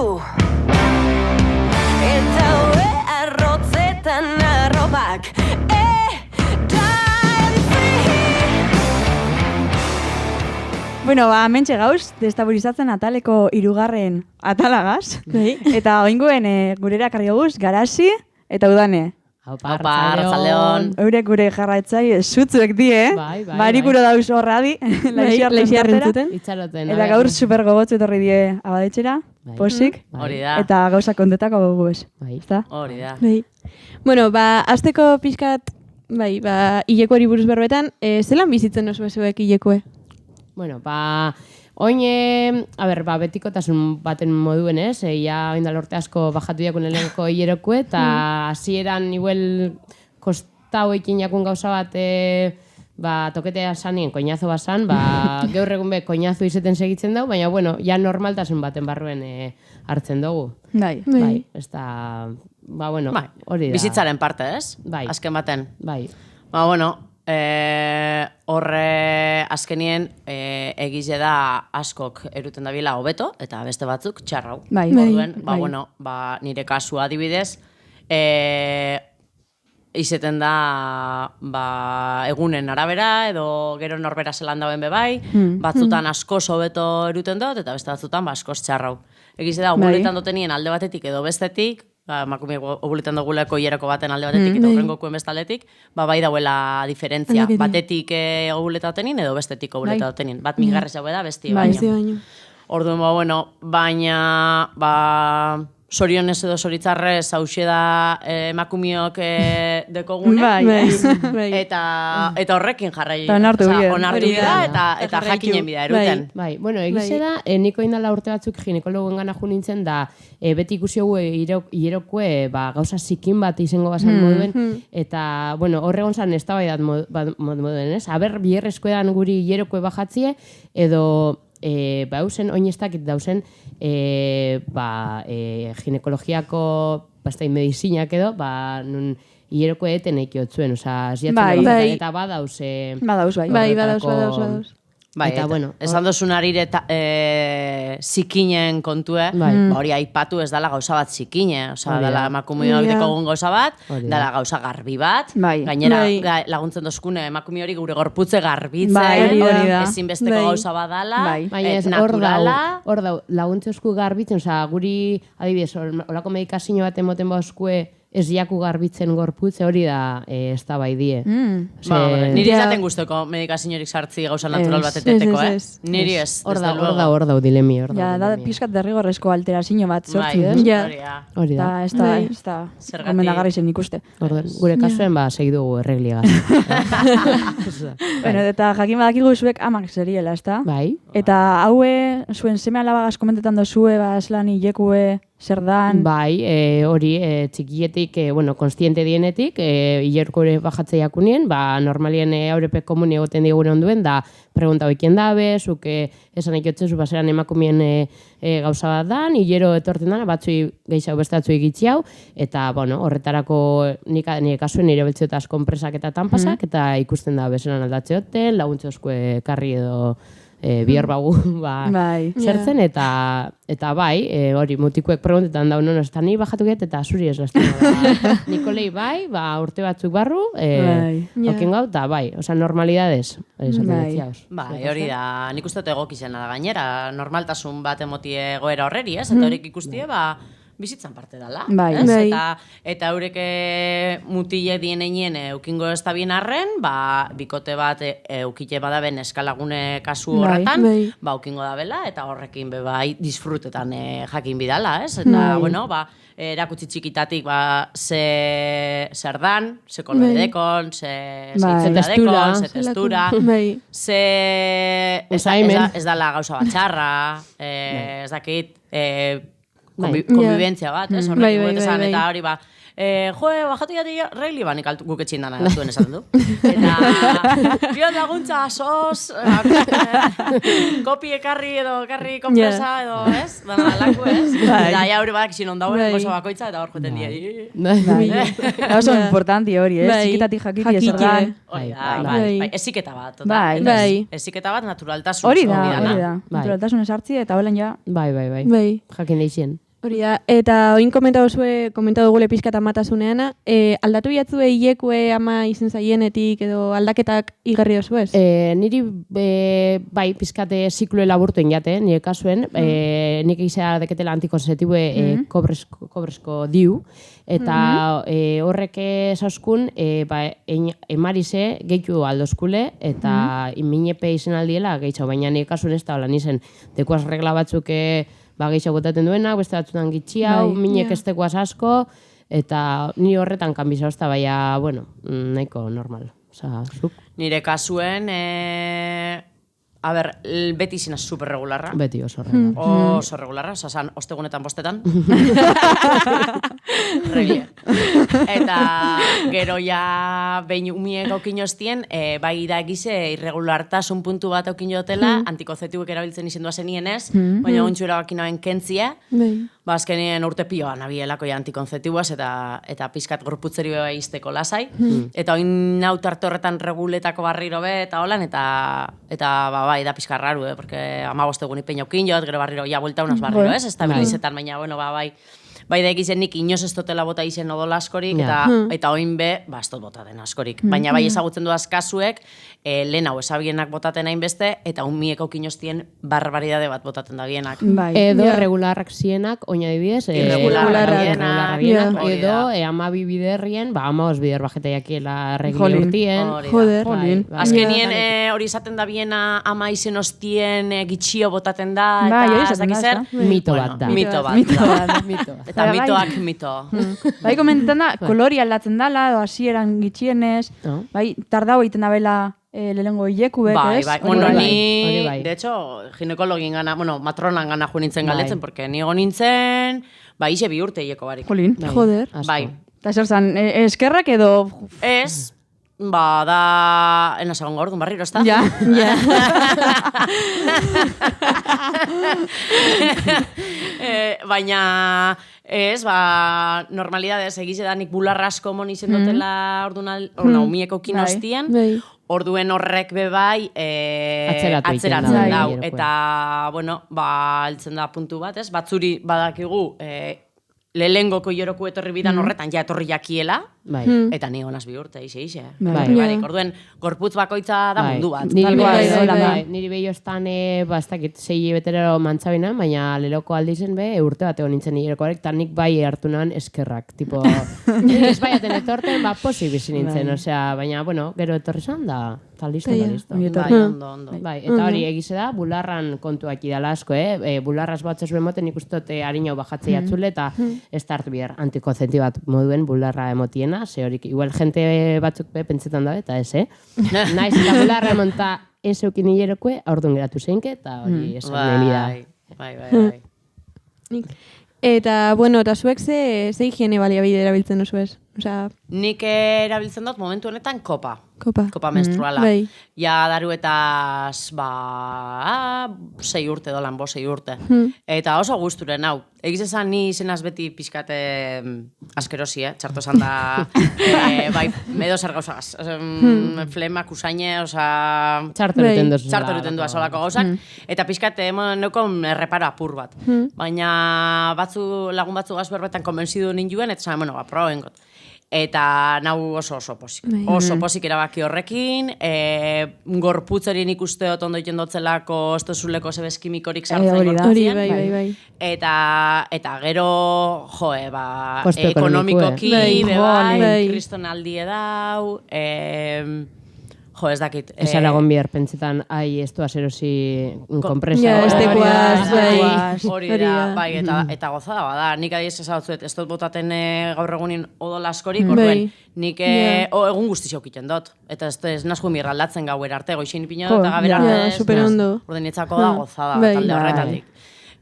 du. Eta hoe arrotzetan arrobak Bueno, mentxe gauz, destabilizatzen ataleko irugarren atalagaz. Eta oinguen gurera karri guz, Garasi eta Udane. Aupa, arratzaldeon. Eurek gure jarraitzai zutzuek die, barikuro dauz horradi, laixiarrentzuten. Itxaroten. Eta gaur super gogotzu etorri die abadetxera, posik. Hori da. Eta gauza kontetako gogu ez. Hori da. Bueno, azteko pixkat, hilekoari buruz berbetan, zelan bizitzen oso bezuek hilekoe? Bueno, oin, betikotasun baten moduen ez, ja oindal urte asko bajatu jakun elenko hilerokue, eta hasieran igual kostau ekin jakun gauza bat, toketea sanien koinazo basan, gaur egun be koinazo izeten segitzen dau, baina, bueno, ja normaltasun baten barruen hartzen dugu. Bai. Ez da, bueno, hori da. Bizitzaren parte, ez? Bai. Azken baten. Bai. Bueno, horre azkenien egize da askok eruten dabila hobeto eta beste batzuk txarrau. Orduen, bueno, nire kasua adibidez, izeten da egunen arabera edo gero norbera zelan dauen bebai, batzutan askoz hobeto eruten dut eta beste batzutan askoz txarrau. Egize da, obuletan dotenien alde batetik edo bestetik, emakume obuletan duguleko hileroko baten alde batetik eta horrengokuen bestaletik, bai dauela diferentzia. Batetik obuleta dotenin edo bestetik obuleta dotenin. Bat migarrez jau da, besti baino. Orduan, bueno, baina sorionez edo soritzarrez hauxe da emakumiok dekogune. Eta horrekin jarrai. Onartu bida eta jakinen bida eruten. Bai, bueno, egize da, niko indala urte batzuk ginekologoen gana ju nintzen da, beti ikusi hogu hilerokue gauza zikin bat izango bazan moduen, eta, bueno, horregon zan ez da bai dat moduen, ez? Aber, bierrezkoedan guri hilerokue bajatzie, edo bauzen, oinestakit dauzen, ginekologiako medizinak edo, nun hilerokue eten ekiotzuen, oza, ziatzen eta badauz. Badauz. Eta, bueno, esan dozun arire zikinen kontue, hori aipatu ez dala gauza bat zikine, oza, dala emakumeoak dekogun gauza bat, dala gauza garbi bat, gainera laguntzen dozkune emakume hori gure gorputze garbitzen, ezinbesteko gauza bat dala, naturala. Hor da, laguntze osku garbitzen, oza, guri, adibidez, horako medikazio bat emoten bauzkue, ez jaku garbitzen gorputze hori da ez da bai die. Niri izaten guztoko medikaziorik sartzi gauza natural bat eteteko, Niri ez. Hor da, dilemi. Ja, da pixkat derrigorrezko alterazio bat sortzi, ez? Hori da. Ez da, gomendagarri zen ikuste. Gure kasuen, segidugu erregligaz. Bueno, eta jakin badakigu zuek amak zeriela, ez da? Bai. Eta haue, zuen seme alabagaz komentetan dozue, zelan hilekue, zer dan? Bai, hori, txikietik, konstiente dienetik, hileroko ere bajatze jakunien, normalien aurrepek komuni egoten digure onduen, da pregunta hoikien dabe, zuk esan ekiotzen zu baseran emakumien gauza bat dan, hilero etorten dana, batzui gehiago bestatzu egitzi hau, eta, horretarako nire kasuen nire beltzeotaz konpresak eta tanpasak, eta ikusten da beseran aldatzeoten, laguntze oskue karri edo bihar bagu zertzen, eta bai, hori mutikuek preguntetan daun ez da ni bajatu get, eta zuri ez lastena da. Nikolei bai, urte batzuk barru, okin gau, eta bai, oza, normalidades. Bai, hori da, nik uste egok izena da gainera, normaltasun bat emotie goera horreri, ez? Eta horik ikustie, bizitzan parte dela. Eta eureke mutile dieneinen eukingo ez da bien arren, bikote bat eukite badaben eskalagune kasu horretan, eukingo da bela, eta horrekin disfrutetan jakin bidala, ez? Eta, bueno, erakutsi txikitatik zer dan, ze kolore dekon, ze itzela dekon, ze textura, ez dala gauza batxarra, ez dakit, konbibentzia bat, ez horrekin guetezan, eta hori bajatu jati regli, nik guk etxin dana duen esaten du. Eta, biot laguntza, sos, kopi ekarri edo ekarri kompresa edo, ez? Dana laku, ez? Eta ja hori badak izin ondauen, gozo bakoitza, eta hor joeten dira. Oso importanti hori, ez? Ziketatik jakiti ez erdan. Eziketa bat. Eziketa bat naturaltasun. Hori da. Naturaltasun esartzi eta holen ja. Bai. Jakin eixen. Hori da, eta oin komentatu gule pizkat amatasunean, aldatu jatzue hilekue ama izen zaienetik edo aldaketak igarri dozuez? Niri bai pizkate ziklue laburtu ingate, nire kasuen, nik izea deketela antikonzeptibue kobresko diu, eta horrek esauskun emarize gehitu aldozkule, eta minepe izen aldiela gehiago, baina nire kasuen ez da hola nizen, dekuaz regla batzuk gehiago botaten duenak, beste batzutan gitxia, minek ez dekuaz asko, eta ni horretan kanbiza hozta, baina, bueno, nahiko normal. Osa, zuk? Nire kasuen, beti izena superregularra. Beti oso regularra. Oso regularra, osan, ostegunetan bostetan. Regie. Eta gero ja behin umiek aukin joztien, bai da egize irregulartasun puntu bat aukin jotela, antikonzeptibuek erabiltzen izendua zenienez, baina ontsu erabakinoen kentzia, azkenien urte pioa nabielako ja antikonzeptibuaz eta pizkat gorputzeri beba izteko lasai. Eta oin nautarte horretan reguletako barriro be, eta holan, eta bai, da pizka raru, porque 15 egun ipein aukin jot, gero barriro, ja, buelta unaz barriro, estabilizetan, baina, bueno, bai, bai da egizen nik inoz ez dotela bota izen odola askorik, eta oin be, ez dut bota den askorik. Baina bai ezagutzen duaz kasuek, lehen hau esabienak botaten hainbeste, eta umiek aukinoztien barbaridade bat botaten da bienak. Edo regularrak zienak, oina dibidez, irregularrak edo amabi biderrien, amaos bider bajeta jakiela regli urtien. Joder. Azkenien hori izaten da biena ama izen ostien gitxio botaten da, eta ez dakizer. Mito bat da. Mito bat. Eta mitoak mito. Bai, komentetan da, kolori aldatzen dala, edo hasieran gitxienez, bai, tardau egiten da bela lehengo hilekubek, ez? Bai, bueno, ni, de hecho, ginekologin gana, bueno, matronan gana jo nintzen galetzen, porque nigo nintzen, bai, ixe 2 urte hileko barik. Jolín. Joder. Bai. Eta zer zan, eskerrak edo... Ez, da, ena segon gaur, dun barriro, ez da? Ja. Baina, ez, normalidadez, egize da nik bularra asko mon izen dutela umieko kinostien, orduen horrek bebai atzeratzen dau. Eta, bueno, altzen da puntu bat, ez? Batzuri badakigu, lehengoko hileroku etorri bidan horretan ja etorri jakiela, eta ni honaz 2 urte, ixe. Orduen, gorputz bakoitza da mundu bat. Niri behioztan, ez dakit, 6 beterero mantzabina, baina leloko aldizen urte bat egon nintzen hilerokoarek, eta nik bai hartu nahan eskerrak. Tipo, ez baiaten etorten, posi bizi nintzen, osea, baina, bueno, gero etorri zan da, eta listo. Ondo. Eta hori egize da, bularran kontuak idala asko, bularraz bat zezuen moten ikustote harinau bajatzei atzule, eta ez da hartu bihar antikonzepti bat moduen bularra emotiena, ze horik, igual jente batzuk pentsetan da, eta ez, naiz eta bularra emonta ez eukin hilerokue, aurduan geratu zeinke, eta hori esan da. Bai. Eta, bueno, eta zuek ze higiene baliabide erabiltzen duzuez? Nik erabiltzen dut momentu honetan kopa menstruala. Ja daruetaz 6 urte dolan, 6 urte. Eta oso gusturen hau. Egiz esan ni izenaz beti pixkate askerosi, txarto esan da, bai, edo zer gauzagaz. Flemak usaine, txarto eruten duaz solako gauzak. Eta pixkate, neukon reparo apur bat. Baina lagun batzu gaz berbetan konbentzidu ninduen, eta zan, bueno, proben got. Eta nau oso posik. Oso posik erabaki horrekin, gorputzerien ikusteot ondo iten dotzelako estozuleko zebezkimikorik sartzen gorputzien. Bai. Eta gero, ekonomikoki, kriston aldie dau, ez dakit. Esaragon bihar pentsetan, ez du azerosi kompresa. Ja, estekuaz, hori da, bai, eta gozada bada. Nik adiz esatzuet, ez dut botaten gaur egunin odola askorik, orduen, nik egun guzti zaukiten dut. Eta ez nazko mirra aldatzen gauer arte, goixin ipino dut, eta gaber arte, orden etzako da gozada, talde horretatik.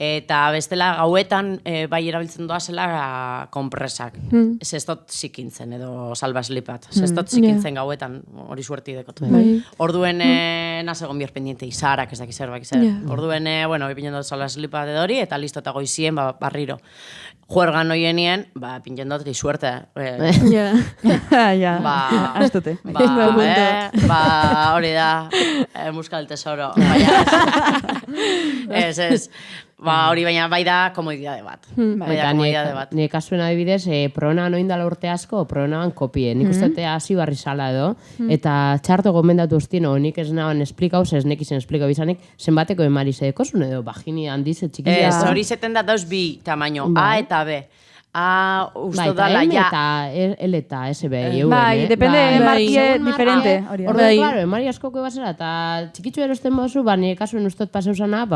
Eta bestela gauetan bai erabiltzen doazela konpresak. Ez dut zikintzen edo salbaslipat. Ez dut zikintzen gauetan hori suerti dekot. Orduen nazegon bihar pendiente izarak, ez dakiz erbak izan. Orduen, ipinen dut salbaslipat edo hori, eta listo eta goizien barriro. Juergan hoienien, pingen dut suerte. Aztute. Hori da, muskal tesoro. Ez. hori baina bai da komodidade bat. Bai da Eta komodidade bat. nire kasuen adibidez, pronan oindala urte asko, pronan kopie. Nik uste dute hasi barri sala edo, eta txarto gomendatu ustien, nik ez nahan esplikauz, ez nekizen esplikau bizanik, zenbateko emari zedekozun edo, vagini handiz, txikia. Ez, hori zeten da dauz bi tamaino, A eta B. A, uste Bai, dala, eta M ja. eta L eta SB. Bai, depende markie diferente. Hori da. Orduan, claro, emari askoko basera, eta txikitzu erosten bozu, nire kasuen ustot paseusana,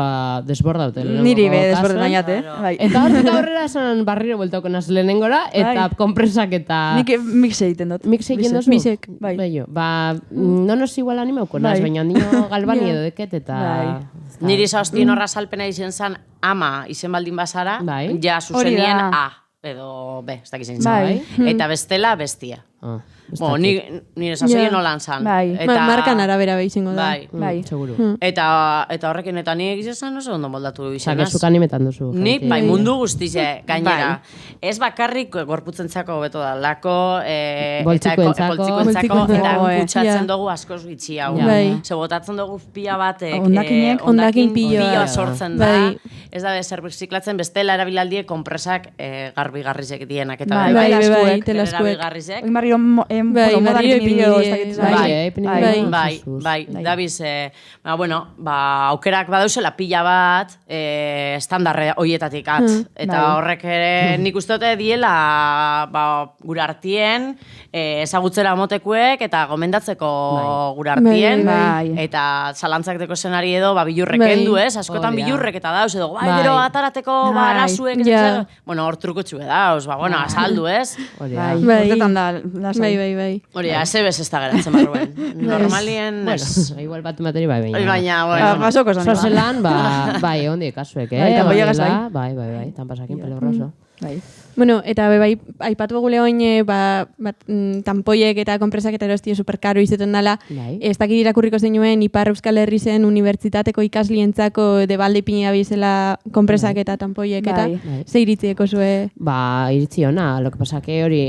desbordaute. Niri be, desbordan jate. Bai. Eta hortik aurrera esan barriro bueltauko naz lehenengora, eta kompresak eta... Nik mix egiten dut. Mix egiten dozu? Mixek, bai. Bello, no nos igual animeuko naz, baina ondino galbani edo deket, eta... Niri zaostien horra salpena izen zan ama izen baldin bazara, Bai. ja zuzenien Hori da. A. Edo B, ez dakizen Bai. Eta bestela bestia. Ah, Bueno, nire zazoien nolan zan. Bai. Markan arabera behizengo da. Bai. Bai. Seguru. Eta horrekin eta nik izan oso ondo moldatu izan. Zuk animetan duzu. Nik, gente. bai, mundu guztize, gainera. Ez bakarrik gorputzentzako beto da, lako, Poltsikoentzako. eta Bai. kutsatzen dugu askoz gitxi hau. Bai. Ze botatzen dugu pila bat, Hondakin piloa. sortzen da. Bai. Ez da, zer birziklatzen, bestela erabilaldie kompresak garbi-garrizek dienak. Eta Bai, telaskuek. telaskuek. erabilgarrizek. Oin barrio Bai, modan barrio ipini bideo, ez ipini dakit. bideo. Bai, Dabiz, aukerak badauzela pila bat, estandarre hoietatik at. Eta horrek ere nik uste dute diela gure artien, ezagutzera motekuek eta gomendatzeko gure artien. Bai. Eta zalantzak deko zenari edo, bilurrek kendu, ez? Askotan Hori da. bilurrek eta dauz, edo, gero atarateko, Bai. arasuek, Ja. bueno, hor truko txue dauz, azaldu, ez? Hori da. Bai, Bai. urtetan da, lasai. Bai. Hori, azebez ez da geratzen barruen. Normalien, ez. Bueno, igual bat materi bai, Baina, Ba, bueno. Pasoko esan. Zozelan, bai, ondi kasuek, Bai, tampoiagaz bai. Bai, tan pasakin peligroso. Bai. Bueno, eta bai, aipatu gule oin, tanpoiek eta konpresak eta erostie superkaro izaten dela. Bai. Ez dakit irakurriko zenuen, Ipar Euskal Herri zen unibertsitateko ikaslientzako debalde ipini bizela konpresak eta tanpoiek, eta Bai. ze iritzieko zue? Iritzi ona, lo que pasa que hori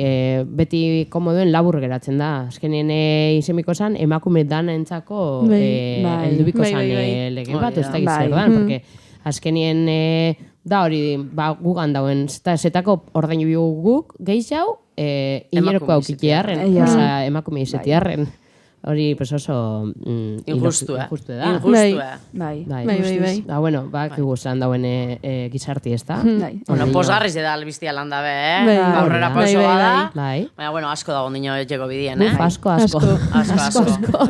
beti komodoen labur geratzen da. Azkenien izemiko zan, emakume danentzako Bai. heldubiko Bai, zan bai, bai. lege bat, ez dakit Bai. zer dan, porque azkenien da hori, gugan dauen, zetako ordainu bigu guk, gehiago, hileroko aukitiarren, Ja. osea, emakume izetiarren. Hori, pues oso... Injustua. Injustua da. Injustua. Bai. Bai. Da, bueno, guztan dauen gizarti ez da. Bai. Bueno, posgarriz da albiztia landa be, Bai. Aurrera Bai, pauso bai, bada. Bai. Baina, bueno, asko dago nino jego bidien, Uf, asko. Asko.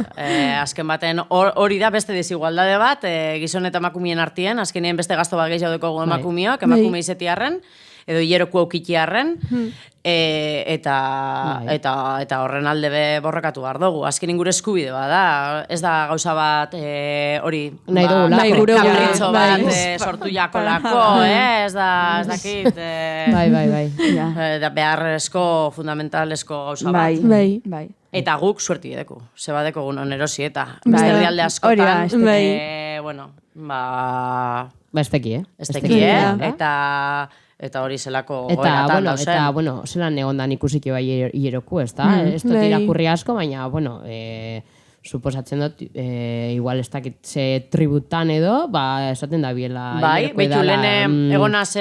Azken baten hori da beste desigualdade bat, gizon eta emakumien artien, azkenien beste gazto bat gehiago dekogu emakumiok, emakume izetiarren, edo hileroku aukitiarren, eta horren alde be borrokatu behar dugu. Azken gure eskubide bada, ez da gauza bat hori Nahi dugula. Bai, gure kapritxo bai. bat sortu jakolako, ez dakit. Bai. Beharrezko, fundamentalesko gauza bat. Bai. Eta guk suerti edeku. Zeba deko gunon erosi eta Bai. beste herrialde Hori da, askotan. ez Bueno, Ez teki, ez teki, eta hori zelako goeratan dauzen. Eta, bueno, zelan egondan ikusiki bai hileroku, ez da? Ez dut Bai. irakurri asko, baina, bueno, suposatzen dut, igual ez dakit ze tributan edo, esaten da biela Bai, hileroko behitu edala, lehen egonaz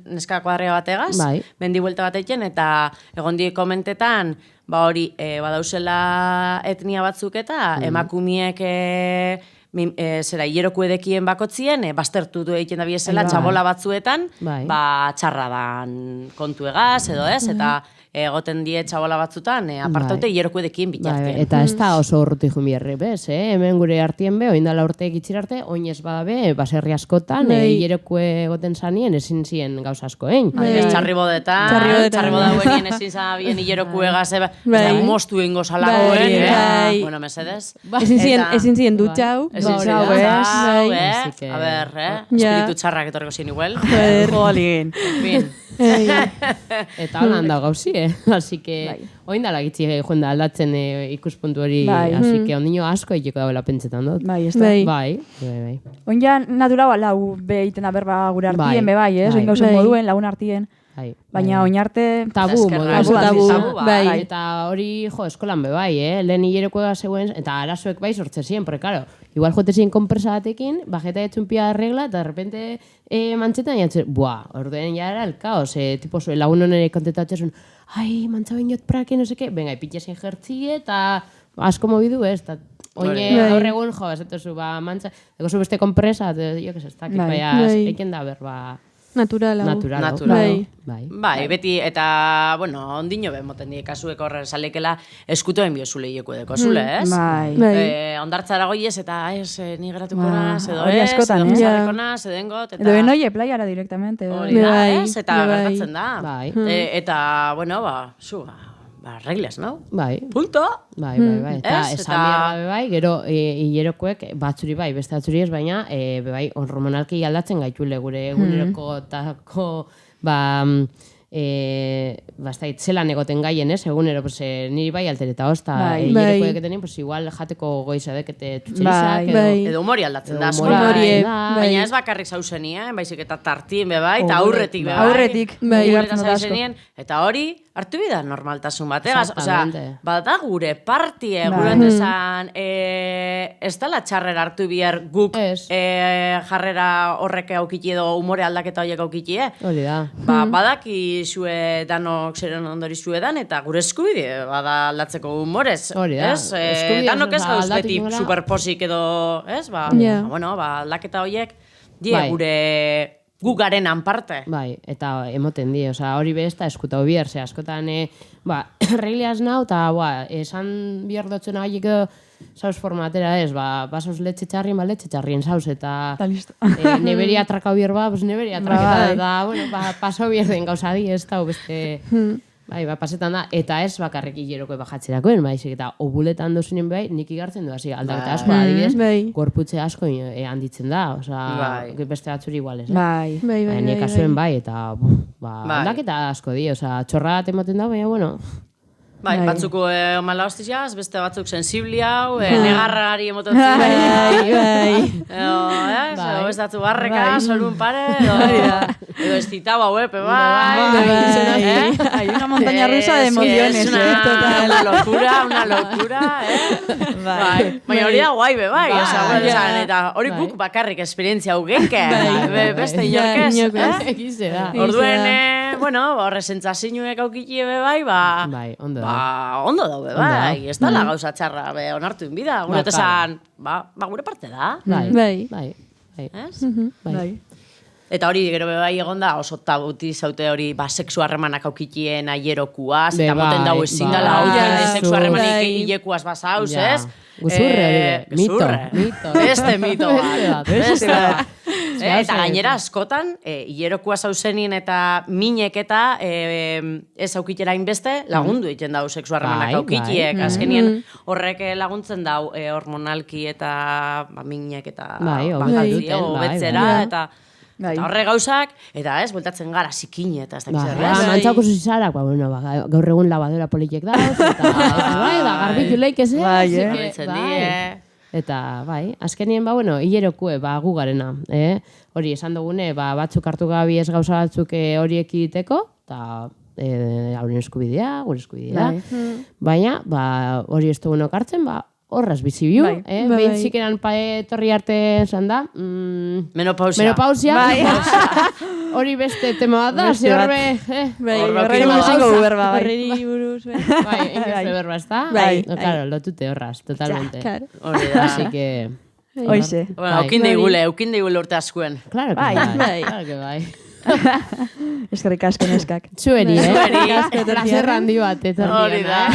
neska kuadrea bategaz, Bai. mendi buelta bat eiken, eta egon die komentetan, hori, badauzela etnia batzuk eta emakumiek zera hileroku edekien bakotzien, baztertu du egiten da biezela txabola batzuetan, Bai. txarra dan kontuegaz edo ez, eta egoten die txabola batzutan, apartaute hileroku edekien bitartien. Eta ez da oso urruti jumierri, bez, hemen gure artien be, oindala urte egitxir arte, oinez badabe, baserri askotan, hileroku egoten zanien, ezin zien gauza asko, Ez txarribodetan, txarribodauen ezin zabien hileroku egaz, mostu ingo salagoen, bueno, mesedez. Ezin ziren dutxau. Ezin Hau, zau, Así que- a ber, espiritu txarrak etorreko zin igual. Jolien. Fin. Eta holan da gauzi, Así que, oindala gitzi joan da aldatzen ikuspuntu hori, Bai. así que ondino asko egiteko dauela pentsetan dut. Bai, ez da. Bai. Bai. Oin ja natural lau be egiten da berba gure artien, Bai, bai, ez? bai. Oin gauzen Bai. moduen, lagun artien. Bai. Baina oin arte... Tabu, Eskerra, modua. tabu, bai. Eta hori, eskolan bebai, lehen hilerokoa zegoen, eta arazoek bai sortze ziren, porque, claro, igual jote ziren konpresa batekin, bajeta etxun pia regla, eta de repente mantxetan jatzen, orduen ja era el caos, tipo, lagun honen kontentatzen, ai, mantxa bain jot prake, no seke, venga, ipitxesin jertzie, eta asko mobidu ez, eta oine gaur egun, ez eto mantxa, ego zu beste konpresa, jo, que se está, eiken da berba... Naturala. Bai, beti, eta, bueno, ondino moten die kasuek horre salekela eskutoen biozule hileko deko zule, ez? Bai. Ondartzara goiez, eta ni geratuko naz, edo hori ez, askotan, edo jarriko naz, edo engot, eta... Edo enoie playara directamente. Hori da, ez? Eta gertatzen da. Bai. Eta, bueno, regles, no? Bai. Punto! Bai. Eta esan behar bai, gero hilerokoek batzuri bai, beste batzuri ez, baina bai, hormonalki aldatzen gaitule gure egunerokotako zelan egoten gaien, ez? Egunero, niri bai altereta hosta, hilerokoek etenin, igual jateko goizadek eta tutxerizak, edo humori aldatzen da, baina ez bakarrik zauzenien, baizik eta tartien bebai, eta aurretik bebai. Aurretik, eta hori, hartu bida normaltasun bategaz, osea, bada gure partie, gure desan, ez dela txarrera hartu bihar guk jarrera horrek aukiti edo humore aldaketa horiek aukiti, Hori da. Badaki zue danok zeren ondori zue dan, eta gure eskubide bada aldatzeko humorez. Hori da. Danok ez gauz beti superposik edo, ez? Bueno, aldaketa horiek, gure gu garen parte. Bai, eta emoten di, oza, hori bezta eskutau bihar, ze askotan, regleaz nau, eta esan bihar dotzen haiek saus formatera ez, basaus letxe txarrien, letxe txarrien saus, eta neberi atrakau bihar neberi atraketa, eta, bueno, pasau bihar den gauza di, ez da, beste... Bai, pasetan da, eta ez bakarrik hileroko bajatzerakoen, baizik, eta obuletan dozinen bai, nik igartzen du, aldaketa asko, adibidez, gorputze asko handitzen da, oza, beste batzuri igual ez. Bai. Nik kasuen bai, eta aldaketa asko di, oza, txorra bat ematen da, baina, bueno... Bai, batzuko mala hostiziaz, beste batzuk sensibli hau, negarrari emoten ziren. Edo ez datu barreka, solun pare, edo ez zitau hau epe, bai. Hay una montaña rusa de emociones, Una locura, Bai, baina hori da guai, bai. Eta hori guk bakarrik esperientzia hau genke, beste inorkez. Orduen, bueno, horre sentzazioek aukikie bai, ondo ondo daude, bai, ez dala gauza txarra, onartu inbida, gure tesan, gure parte da. Bai. Eta hori, gero bai egon da, oso tabuti zaute hori, sexu harremanak aukitien aierokuaz, eta moten dago ezin dela, sexu harremanik hilekuaz basauz, ez? Guzurre, mito. Beste mito bat. Eta gainera askotan, hilerokua zauzenien eta minek eta ez aukitera inbeste lagundu egiten dau sexu harremanak aukitiek. Azkenien horrek laguntzen dau hormonalki eta minek eta betzera eta horre gauzak, eta ez, bueltatzen gara zikine eta ez da gizarra. Mantzako zuzizarak, gaur egun labadora polikiek da, eta garbitu leik ez, eta, bai, azkenien, hilerokue, gu garena, hori esan dugune, batzuk hartu gabi ez gauza batzuk horiek egiteko, eta hauren eskubidea, gure eskubidea, baina, hori ez dugunok hartzen, horraz bizi biu, behintzik eran torri arte esan da. Menopausia. Hori beste tema bat da, ze horbe... Horreri musiko berba, bai. Horreri buruz, bai. Ingezte berba, ez da? Bai. Claro, lotute horraz, totalmente. Hori da. Así que... Hoize. Eukin deigule urte askuen. Claro que bai. Eskerrik asko neskak. Zueri, placer handi bat, etorri. Hori da.